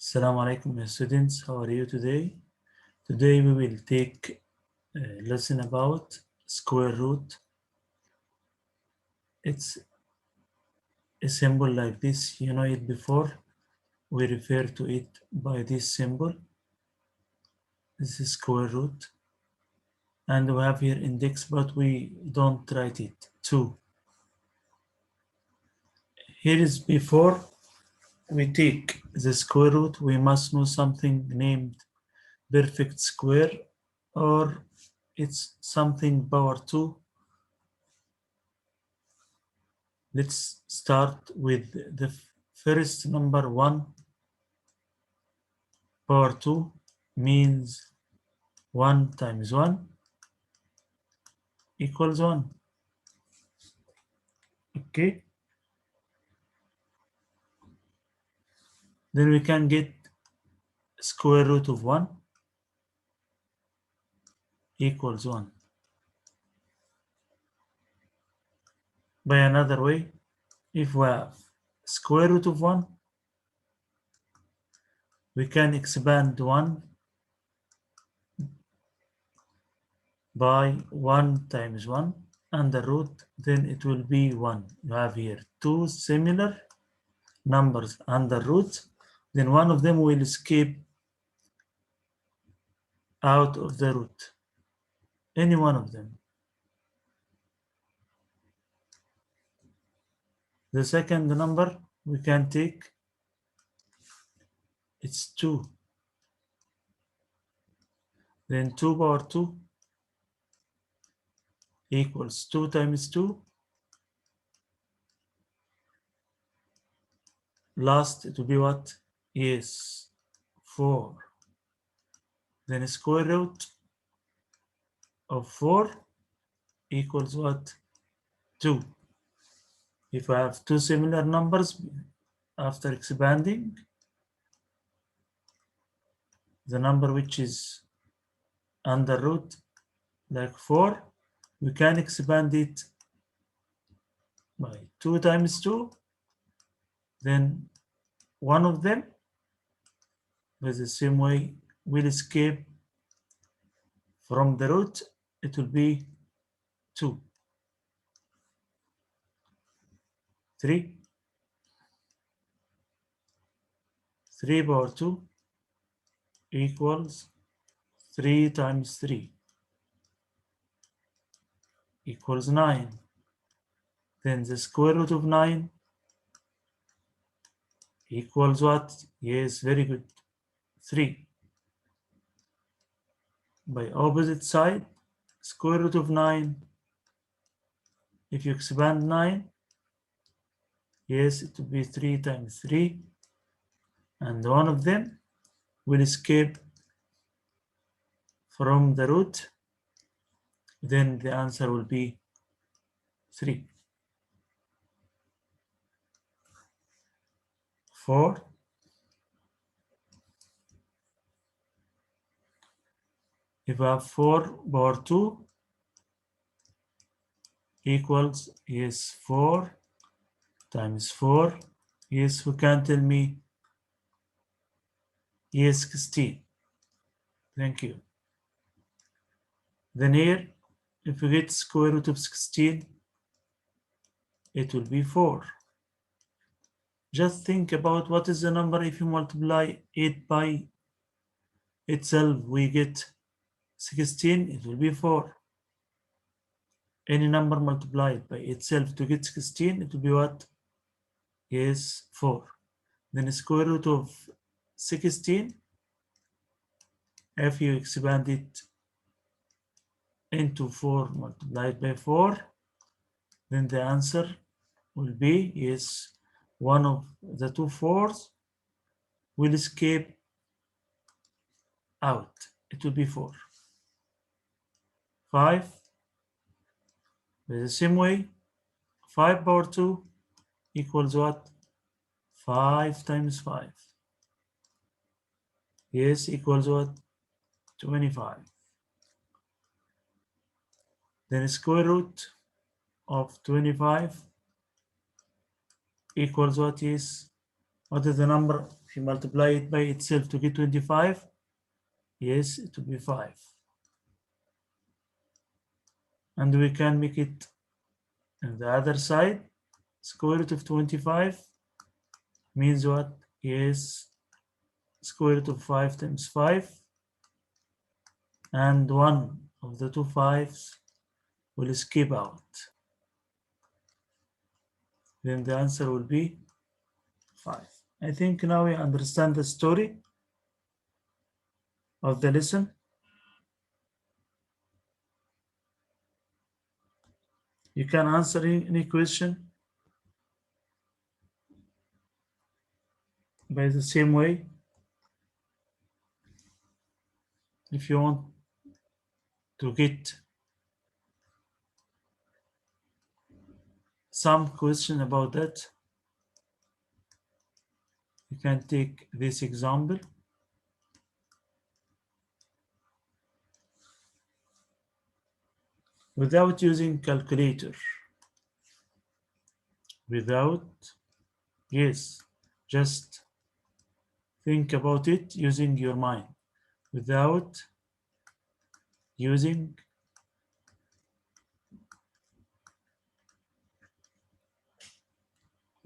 Assalamu alaikum, my students. How are you today? Today we will take a lesson about square root. It's a symbol like this. You know it before. We refer to it by this symbol. This is square root. And we have here index, but we don't write it. 2. Here is before we take the square root, we must know something named perfect square, or it's something power 2. Let's start with the first number 1. Power 2 means 1 times 1 equals 1. Okay, then we can get square root of 1 equals 1. By another way, if we have square root of 1, we can expand 1 by 1 times 1 under root, then it will be 1. You have here two similar numbers under root, then one of them will escape out of the root, any one of them. The second number we can take, it's 2. Then 2 power 2 equals 2 times 2. Last it will be what? Yes, 4. Then square root of 4 equals what? 2. If I have two similar numbers, after expanding, the number which is under root, like 4, we can expand it by 2 times 2, then one of them, by the same way, will escape from the root, it will be 2. 3. 3 power 2 equals 3 times 3 equals 9. Then the square root of 9 equals what? Yes, very good. 3. By opposite side, square root of 9, if you expand 9, yes, it will be 3 times 3, and one of them will escape from the root, then the answer will be 3. 4. If I have 4 power 2 equals, yes, 4 times 4, yes, who can tell me? Yes, 16. Thank you. Then here, if we get square root of 16, it will be 4. Just think about what is the number if you multiply it by itself, we get 16, it will be 4. Any number multiplied by itself to get 16, it will be what? Yes, 4. Then square root of 16, if you expand it into 4 multiplied by 4, then the answer will be, yes, one of the two 4s will escape out. It will be 4. 5, the same way, 5 power 2 equals what? 5 times 5. Yes, equals what? 25. Then square root of 25 equals what? Is what is the number If you multiply it by itself to get 25, yes, it will be 5. And we can make it on the other side. Square root of 25 means what? Yes, square root of 5 times 5. And one of the two fives will escape out. Then the answer will be 5. I think now we understand the story of the lesson. You can answer any question by the same way. If you want to get some question about that, you can take this example. Without using calculator. Without, yes, just think about it using your mind. Without using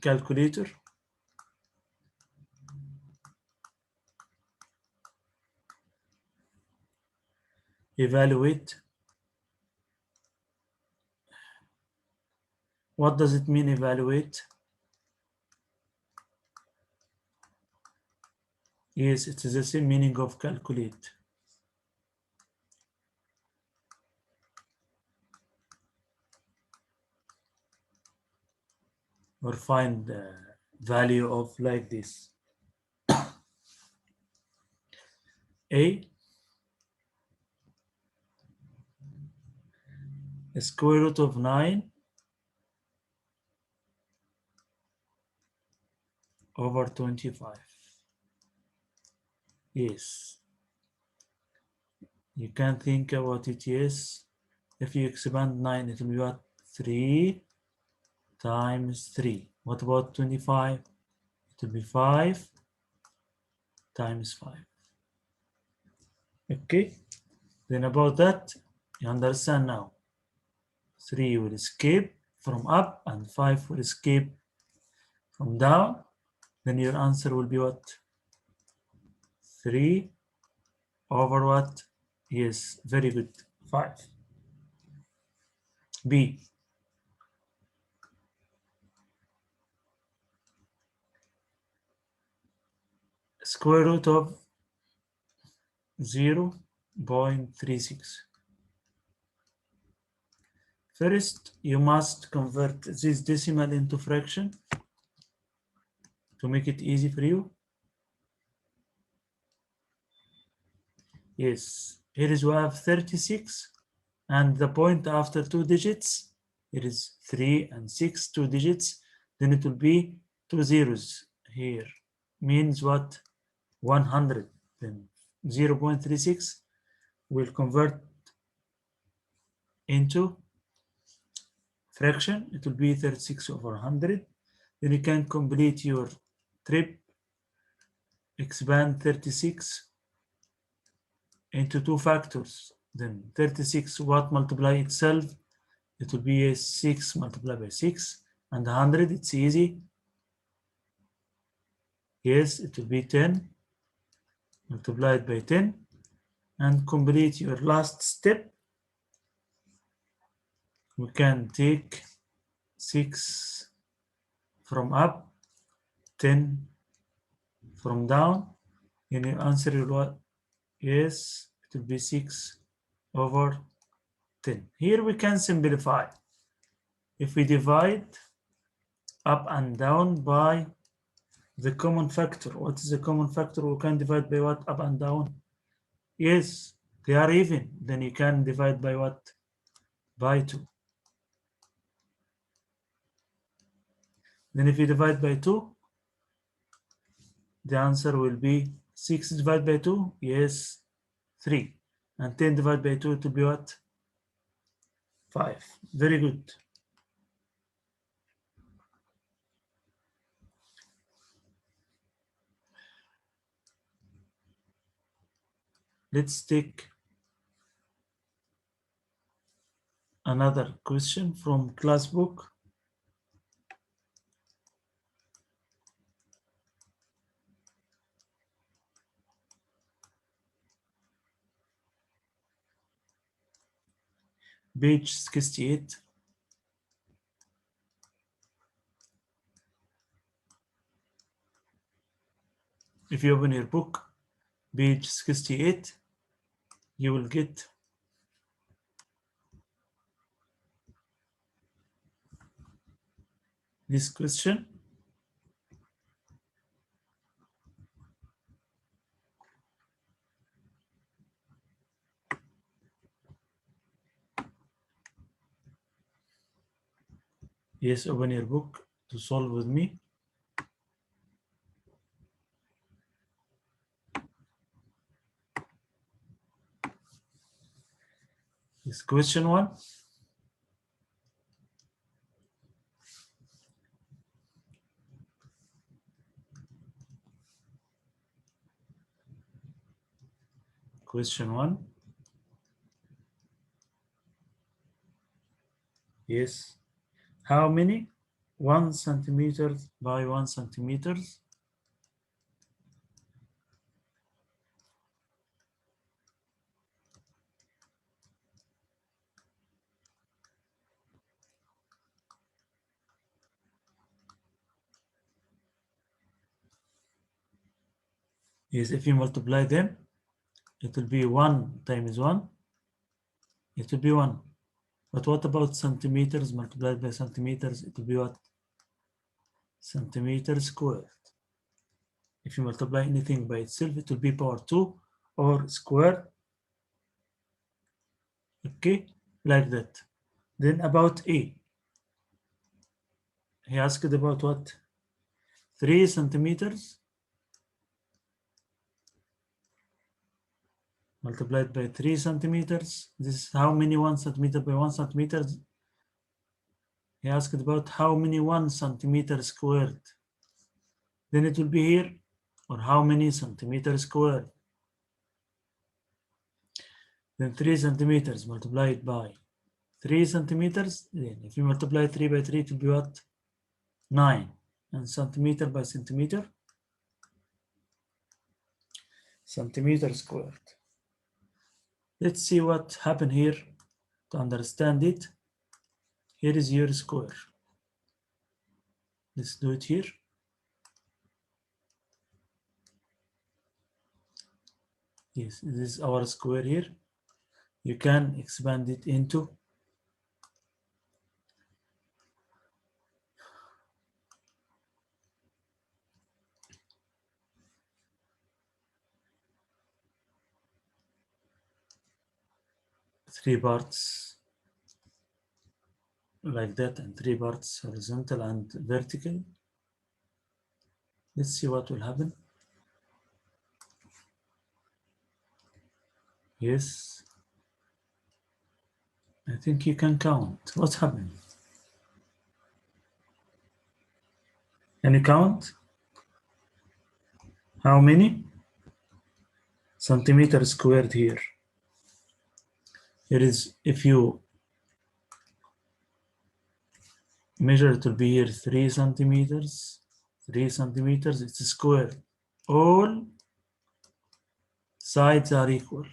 calculator, evaluate. What does it mean, evaluate? Yes, it is the same meaning of calculate. Or find the value of like this. A, square root of 9 over 25. Yes. You can think about it, yes. If you expand 9, it will be what? 3 times 3. What about 25? It will be 5 times 5. Okay? Then about that, you understand now. 3 will escape from up and 5 will escape from down. Then your answer will be what? 3 over what? Yes, very good. 5. B. Square root of 0.36. First, you must convert this decimal into fraction to make it easy for you. Yes, here is we have 36, and the point after 2 digits, it is 3 and 6, 2 digits, then it will be 2 zeros here. Means what? 100. Then 0.36 will convert into fraction. It will be 36 over 100. Then you can complete your trip, expand 36 into two factors. Then 36 what multiply itself, it will be a 6 multiplied by 6, and 100, it's easy. Yes, it will be 10 multiplied by 10, and complete your last step. We can take 6 from up, 10 from down, and your answer will what? Yes, it will be 6 over 10. Here we can simplify. If we divide up and down by the common factor. What is the common factor? We can divide by what? Up and down. Yes, they are even. Then you can divide by what? By 2. Then if you divide by 2, the answer will be 6 divided by 2. Yes, 3. And 10 divided by 2 to be what? 5. Very good. Let's take another question from class book. Page 68. If you open your book, page 68, you will get this question. Yes, open your book to solve with me. This question 1. Question 1. Yes. How many? 1 centimeter by 1 centimeters. Yes, if you multiply them, it will be 1 times 1. It will be 1. But what about centimeters multiplied by centimeters? It will be what? Centimeter squared. If you multiply anything by itself, it will be power 2 or squared. Okay, like that. Then about A. He asked about what? 3 centimeters multiplied by 3 centimeters. This is how many 1 centimeter by 1 centimeter? He asked about how many 1 centimeter squared. Then it will be here, or how many centimeters squared. Then 3 centimeters multiplied by 3 centimeters. Then if you multiply 3 by 3, it will be what? 9. And centimeter by centimeter, centimeter squared. Let's see what happened here to understand it. Here is your square. Let's do it here. Yes, this is our square here. You can expand it into 3 parts like that, and 3 parts horizontal and vertical. Let's see what will happen. Yes, I think you can count. What's happening? Can you count? How many centimeters squared here? Here is, if you measure, it will be here 3 centimeters. 3 centimeters, it's a square. All sides are equal.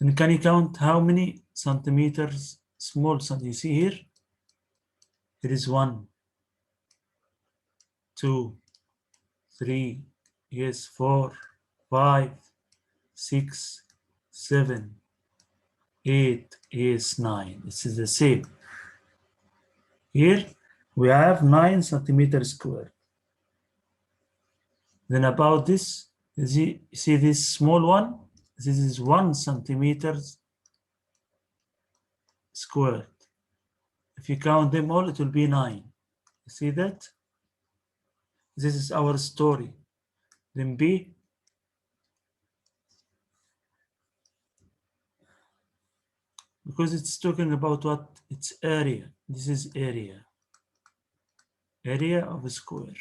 Then can you count how many centimeters small? You see here, there is 1, 2, 3, yes, 4, 5, 6, 7, 8, yes, 9. This is the same. Here we have 9 centimeters squared. Then about this, you see this small one? This is 1 centimeter squared. If you count them all, it will be 9. You see that? This is our story. Then B, because it's talking about what? It's area. This is area. Area of a square.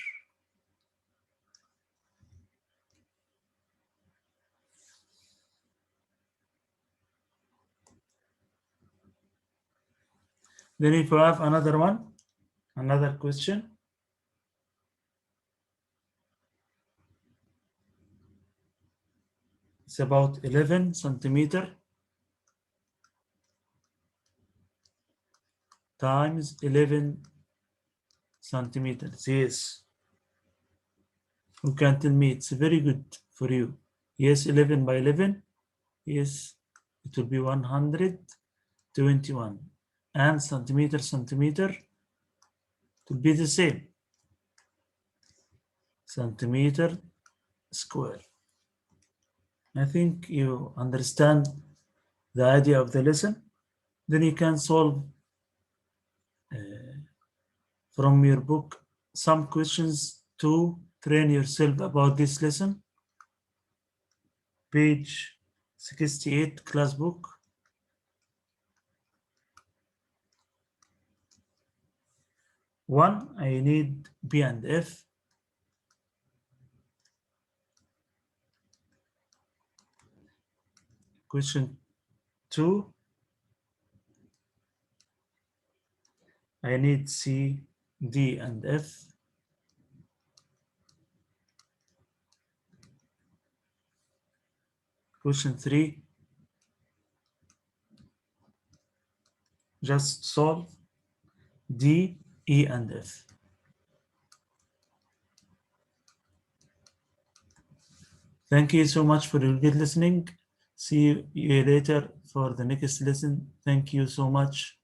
Then if you have another one, another question. It's about 11 centimeter times 11 centimeters. Yes. You can tell me it's very good for you. Yes, 11 by 11. Yes, it will be 121. And centimeter it will be the same. Centimeter square. I think you understand the idea of the lesson. Then you can solve from your book some questions to train yourself about this lesson. Page 68, class book. 1, I need B and F. Question 2, I need C, D, and F. Question 3, just solve D, E, and F. Thank you so much for your good listening. See you later for the next lesson. Thank you so much.